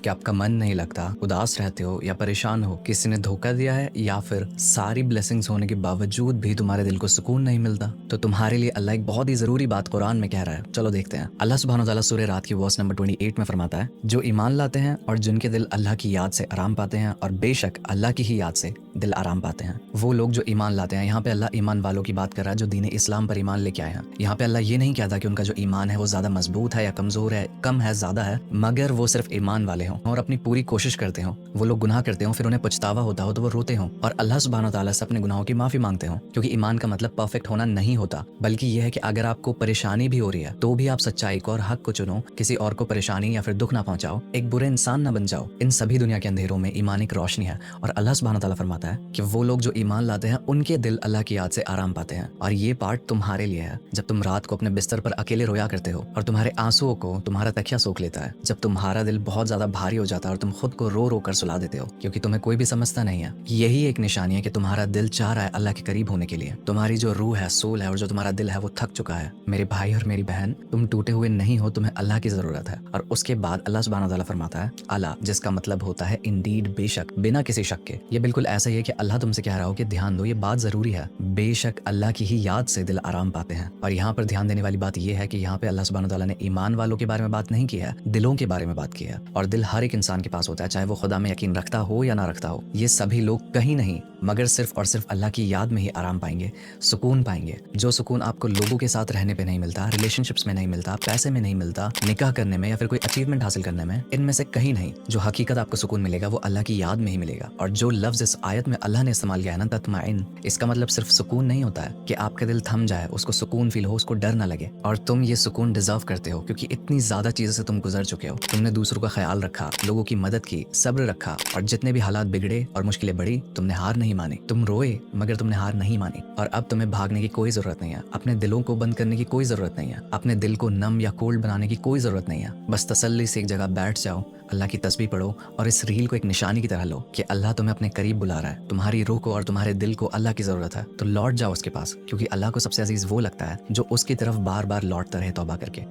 कि आपका मन नहीं लगता, उदास रहते हो या परेशान हो, किसी ने धोखा दिया है या फिर सारी ब्लेसिंग्स होने के बावजूद भी तुम्हारे दिल को सुकून नहीं मिलता, तो तुम्हारे लिए अल्लाह एक बहुत ही जरूरी बात कुरान में कह रहा है। चलो देखते हैं। अल्लाह सुब्हानो तआला सूरह रात की वर्स नंबर 28 में फरमाता है, जो ईमान लाते हैं और जिनके दिल अल्लाह की याद से आराम पाते हैं, और बेशक अल्लाह की ही याद से दिल आराम पाते हैं। वो लोग जो ईमान लाते हैं, यहाँ पे अल्लाह ईमान वालों की बात कर रहा है जो दीन इस्लाम पर ईमान लेके आए हैं। यहाँ पे अल्लाह ये नहीं कहता कि उनका जो ईमान है वो ज्यादा मजबूत है या कमजोर है, कम है, ज्यादा है, मगर वो सिर्फ ईमान वाले हों और अपनी पूरी कोशिश करते हो। वो लोग गुनाह करते हो, फिर उन्हें पछतावा होता हो तो वो रोते हो और अल्लाह सुब्हानो तआला से अपने गुनाहों की माफी मांगते हो। क्योंकि ईमान का मतलब परफेक्ट होना नहीं होता, बल्कि यह है कि अगर आपको परेशानी भी हो रही है तो भी आप सच्चाई को और हक को चुनो, किसी और को परेशानी या फिर दुख ना पहुंचाओ, एक बुरे इंसान ना बन जाओ। इन सभी दुनिया के अंधेरों में ईमान एक रोशनी है। और अल्लाह सुब्हानो तआला फरमाता है कि वो लोग जो ईमान लाते हैं उनके दिल अल्लाह की याद से आराम पाते हैं। और ये पार्ट तुम्हारे लिए है। जब तुम रात को अपने बिस्तर पर अकेले रोया करते हो और तुम्हारे आंसुओं को तुम्हारा तकिया सोख लेता है, जब तुम्हारा दिल बहुत ज्यादा भारी हो जाता है और तुम खुद को रो रो कर सुला देते हो क्योंकि तुम्हें कोई भी समझता नहीं है, यही एक निशानी है कि तुम्हारा दिल चाह रहा है अल्लाह के करीब होने के लिए। तुम्हारी जो रूह है, सोल है, और जो तुम्हारा दिल है वो थक चुका है। मेरे भाई और मेरी बहन, तुम टूटे हुए नहीं हो, तुम्हें अल्लाह की जरूरत है। और उसके बाद अल्लाह सुब्हानो तआला फरमाता है अला, जिसका मतलब होता है इंडीड, बेशक, बिना किसी शक के। ये बिल्कुल ऐसा ही है कि अल्लाह तुमसे कह रहा हो कि ध्यान दो, ये बात जरूरी है। बेशक अल्लाह की ही याद से दिल आराम पाते हैं। और यहाँ पर ध्यान देने वाली बात यह है कि यहाँ पे अल्लाह सुब्हानो तआला ने ईमान वालों के बारे में बात नहीं की है, दिलों के बारे में बात की है। और दिल हर एक इंसान के पास होता है, चाहे वो खुदा में यकीन रखता हो या ना रखता हो। ये सभी लोग कहीं नहीं मगर सिर्फ और सिर्फ अल्लाह की याद में ही आराम पाएंगे, सुकून पाएंगे। जो सुकून आपको लोगों के साथ रहने पे नहीं मिलता, रिलेशनशिप्स में नहीं मिलता, पैसे में नहीं मिलता, निकाह करने में या फिर कोई अचीवमेंट हासिल करने में, इनमें से कहीं नहीं। जो हकीकत आपको सुकून मिलेगा वो अल्लाह की याद में ही मिलेगा। और जो लफ्ज इस आयत में अल्लाह ने इस्तेमाल किया है ना, तत्माइन, इसका मतलब सिर्फ सुकून नहीं होता है कि आपका दिल थम जाए, उसको सुकून फील हो, उसको डर ना लगे। और तुम ये सुकून डिजर्व करते हो क्योंकि इतनी ज्यादा चीजों से तुम गुजर चुके हो। तुमने दूसरों का ख्याल रखा, लोगों की मदद की, सब्र रखा, और जितने भी हालात बिगड़े और मुश्किलें बढ़ी, तुमने हार नहीं मानी। तुम रोए मगर तुमने हार नहीं मानी। और अब तुम्हें भागने की कोई जरूरत नहीं है, अपने दिलों को बंद करने की कोई जरूरत नहीं है, अपने दिल को नम या कोल्ड बनाने की कोई जरूरत नहीं है। बस तसल्ली से एक जगह बैठ जाओ, अल्लाह की तस्बीह पढ़ो और इस रील को एक निशानी की तरह लो कि अल्लाह तुम्हें अपने करीब बुला रहा है। तुम्हारी रूह को और तुम्हारे दिल को अल्लाह की जरूरत है, तो लौट जाओ उसके पास, क्योंकि अल्लाह को सबसे अजीज वो लगता है जो उसकी तरफ बार बार लौटता रहे तौबा करके।